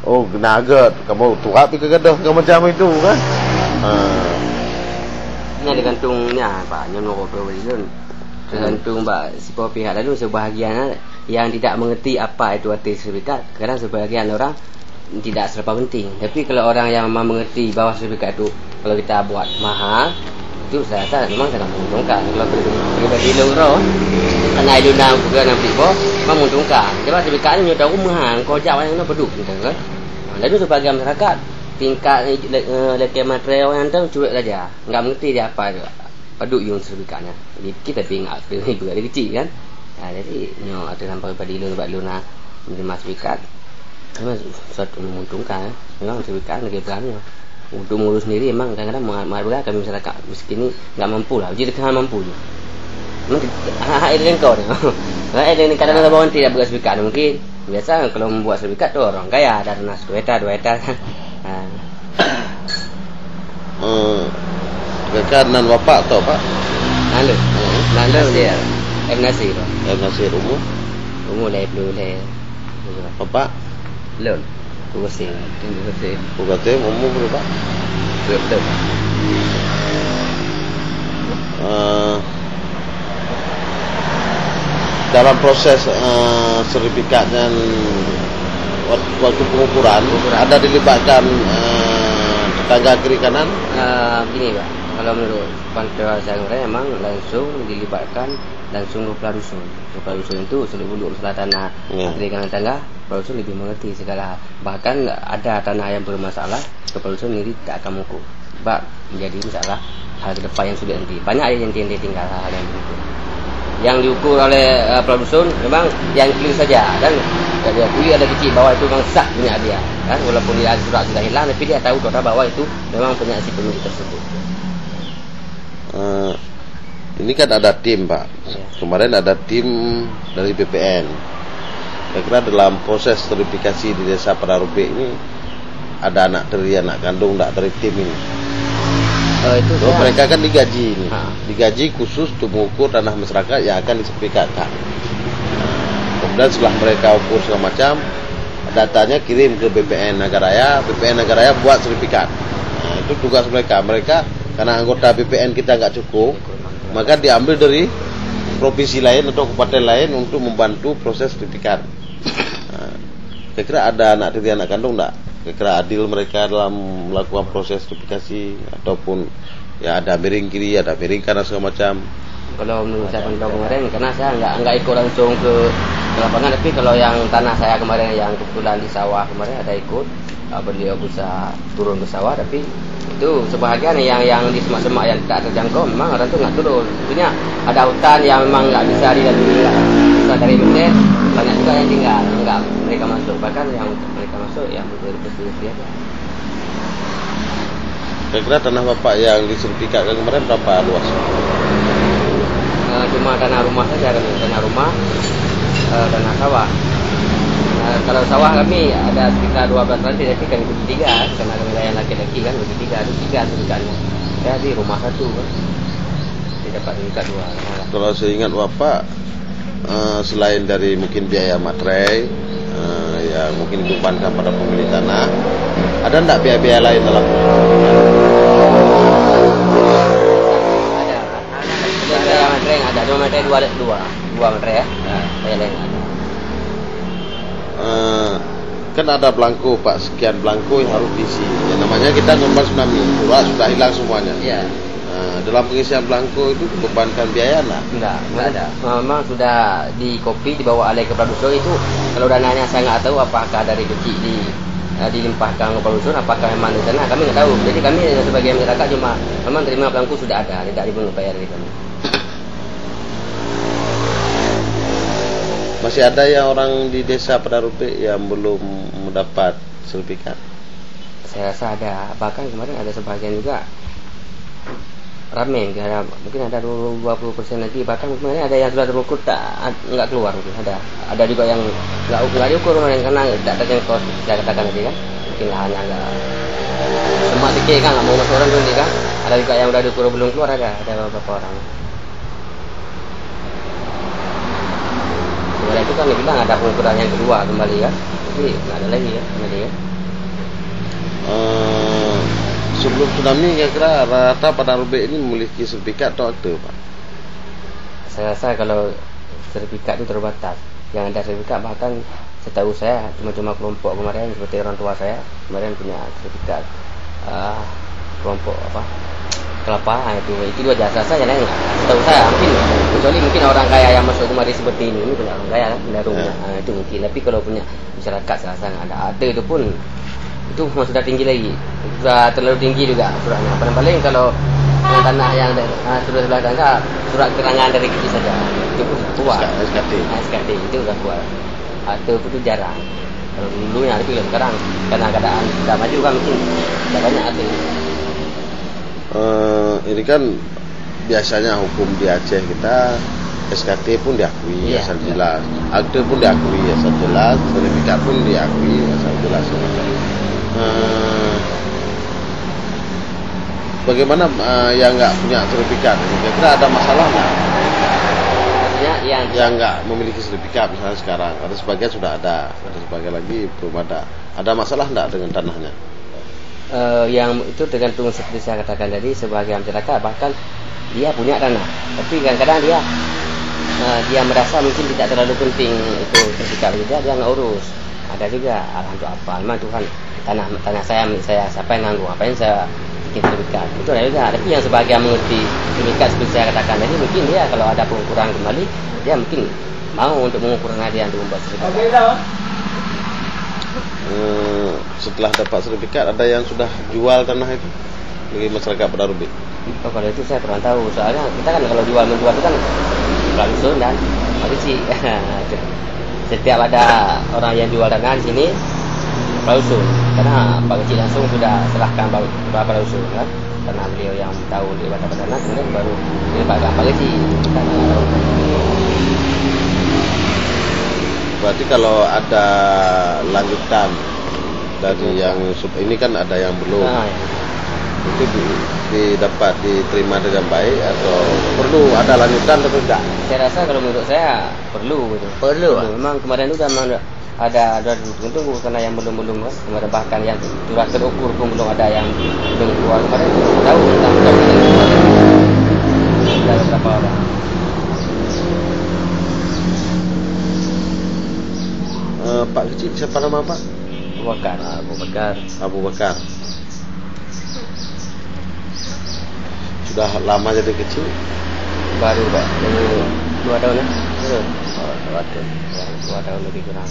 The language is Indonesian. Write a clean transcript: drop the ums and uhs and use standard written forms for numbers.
Oh, naga kamu tuap ke gadah ke macam itu kan. Ini tergantungnya Pak nyono pebelian. Tergantung Pak si pihak lalu sebahagian yang tidak mengerti apa itu arti sertifikat. Kadang sebahagian orang tidak seberapa penting. Tapi kalau orang yang memang mengerti bahwa sertifikat itu kalau kita buat mahal, itu saya rasa memang sangat menguntungkan. Kalau pribadi loro karena itu nak bukan nak beli memang menguntungkan. Sebab sertifikat ini tahu mahal, kau jawab yang nak beduk gitu kan. Lalu sebagian masyarakat tingkat letihan material yang tu cuek saja, enggak mengerti dia apa tu. Paduk yung sertifikatnya. Jadi kita ingat ibu dari kecil kan. Jadi nyo ada sampai pada lu nak menerima sertifikat. Memang suatu menguntungkan. Memang sertifikat negara berani. Untuk mengurus sendiri memang kadang-kadang mahal kami masyarakat miskin ni enggak mampu lah. Jadi kan mampu je. Memang hak itu kau ni. Hak ini kadang-kadang bawa tidak buat sertifikat mungkin. Biasa kalau membuat sertifikat tu orang kaya ada tanah 1 hektar 2 hektar kan. Kanan bapak tau Pak? Nanda dia M Nasir. M Nasir umur Umur le. Bapak? Lon. Kursi. Umur berapa? Betul. Dalam proses sertifikat dan waktu pengukuran ada dilibatkan tetangga kiri kanan. Gini Pak, kalau menurut pantauan saya memang langsung dilibatkan langsung kepala dusun. Kepala dusun itu seluruh masalah tanah kiri kanan tangga, kepala dusun lebih mengerti segala hal. Bahkan ada tanah yang bermasalah, kepala dusun sendiri tak akan mengukur. Sebab menjadi masalah hal ke depan yang sudah nanti. Banyak yang tinggal hal yang begitu. Yang diukur oleh kepala dusun memang yang clear saja dan dia akui ada kecil bahwa itu memang sah punya dia kan, walaupun dia surat sudah hilang tapi dia tahu bahwa itu memang punya si pemilik tersebut. Ini kan ada tim Pak Kemarin ada tim dari BPN. Kira-kira dalam proses verifikasi di desa Padarupe ini ada anak kandung tak dari tim ini. Itu mereka kan digaji ini. Digaji khusus untuk mengukur tanah masyarakat yang akan disertifikatkan. Kemudian setelah mereka ukur segala macam, datanya kirim ke BPN Nagaraya buat sertifikat. Itu tugas mereka. Karena anggota BPN kita nggak cukup, maka diambil dari provinsi lain atau kabupaten lain untuk membantu proses sertifikat. Kira-kira ada anak kandung enggak? Kira-kira adil mereka dalam melakukan proses sertifikasi ataupun ya ada miring kiri, ada miring kanan segala macam. Kalau menurut saya kemarin karena saya enggak ikut langsung ke lapangan, tapi kalau yang tanah saya kemarin yang kebetulan di sawah kemarin ada ikut, beliau bisa turun ke sawah, tapi itu sebahagian yang di semak-semak yang tak terjangkau memang orang tu nggak turun. Tentunya ada hutan yang memang nggak bisa dilalui, bisa dari meter, banyak juga yang tinggal nggak mereka masuk, bahkan yang mereka masuk yang betul-betul ada. Kira-kira tanah bapak yang disertifikatkan kemarin berapa luas? Cuma tanah rumah saja, tanah rumah, tanah sawah. Kalau sawah kami ada sekitar 12 lantai, tapi kan itu 3 karena wilayah laki-laki kan itu 3 sertifikatnya. Ya di rumah 1 kan. Tidak dapat sertifikat 2. Kalau saya ingat bapak, selain dari mungkin biaya materai yang mungkin dibebankan pada pemilik tanah, ada enggak biaya-biaya lain dalam? Ada materai yang ada, cuma materai dua materai ya. Biaya lain ada. Kan ada belangko Pak, sekian belangko yang harus diisi. Ya, namanya kita nomor tsunami, sudah hilang semuanya. Iya. Dalam pengisian belangko itu dibebankan biaya enggak ada. Memang sudah di dibawa oleh kepala dusun itu. Kalau dananya saya nggak tahu apakah dari kecil dilimpahkan kepala dusun, apakah memang di sana kami nggak tahu. Jadi kami sebagai masyarakat cuma memang terima belangko sudah ada, tidak dipungut bayar dari kami. Masih ada yang orang di desa Padarupe yang belum mendapat sertifikat? Saya rasa ada, bahkan kemarin ada sebagian juga ramai, mungkin ada 20% lagi, bahkan kemarin ada yang sudah terukur nggak keluar, mungkin ada juga yang nggak diukur kemarin karena tidak terjangkau, saya katakan tadi kan, mungkin lahannya nggak semua dikit kan, nggak mau masuk orang dulu kan, ada juga yang udah diukur belum keluar, ada beberapa orang. Kemarin itu kan dibilang ada pengukuran yang kedua kembali kan, tapi nggak ada lagi ya kembali ya. Sebelum tsunami kira-kira rata pada Rubek ini memiliki sertifikat atau akte, Pak? Saya rasa kalau sertifikat itu terbatas. Yang ada sertifikat bahkan setahu saya cuma kelompok kemarin seperti orang tua saya kemarin punya sertifikat kelompok kelapa itu dua jasa saja yang setahu saya mungkin kecuali mungkin orang kaya yang masuk kemari seperti ini punya orang kaya darungnya itu mungkin. Tapi kalau punya masyarakat saya rasa ada itu pun itu sudah tinggi lagi, sudah terlalu tinggi juga suratnya. Paling-paling kalau tanah yang sudah sebelah tangga surat keterangan dari kita saja itu pun kuat. SKT itu sudah kuat. Itu jarang. Kalau dulunya tapi sekarang karena keadaan sudah maju kan mungkin sudah banyak itu. Ini kan biasanya hukum di Aceh kita SKT pun diakui asal jelas, akte pun diakui asal jelas, sertifikat pun diakui asal jelas. Bagaimana yang nggak punya sertifikat? Kira-kira ada masalah nggak? Maksudnya yang nggak memiliki sertifikat misalnya sekarang, ada sebagian sudah ada sebagian lagi belum ada. Ada masalah nggak dengan tanahnya? Yang itu tergantung seperti saya katakan tadi, sebagai masyarakat bahkan dia punya tanah, tapi kadang-kadang dia merasa mungkin tidak terlalu penting itu sertifikat dia nggak urus. Ada juga untuk apa? Memang Tuhan tanah saya milik saya, siapa yang nganggu, apa yang saya bikin sertifikat itu ada juga. Tapi yang sebagian mengerti sertifikat seperti saya katakan tadi, mungkin dia kalau ada pengukuran kembali dia mungkin mau untuk mengukur dia untuk membuat sertifikat. Setelah dapat sertifikat ada yang sudah jual tanah itu bagi masyarakat pada Rubek? Kalau itu saya kurang tahu, soalnya kita kan kalau jual menjual itu kan langsung dan polisi. Setiap ada orang yang jual tanah di sini langsung, karena Pak Kecil langsung sudah serahkan beberapa langsung kan, karena beliau yang tahu di dapat tanah kemudian baru Pak Kecil. Berarti kalau ada lanjutan dari yang ini kan ada yang belum, itu didapat diterima dengan baik atau perlu ada lanjutan atau tidak? Saya rasa kalau menurut saya perlu gitu. Perlu. Memang kemarin itu memang ada tunggu karena yang belum kan. Kemarin bahkan yang sudah terukur pun belum ada yang belum keluar kemarin. Tahu tentang ada beberapa orang. Pak Kecil siapa nama Pak? Abu Bakar. Sudah lama jadi kecil? Baru Pak, 2 tahun ya. 2 tahun lebih kurang.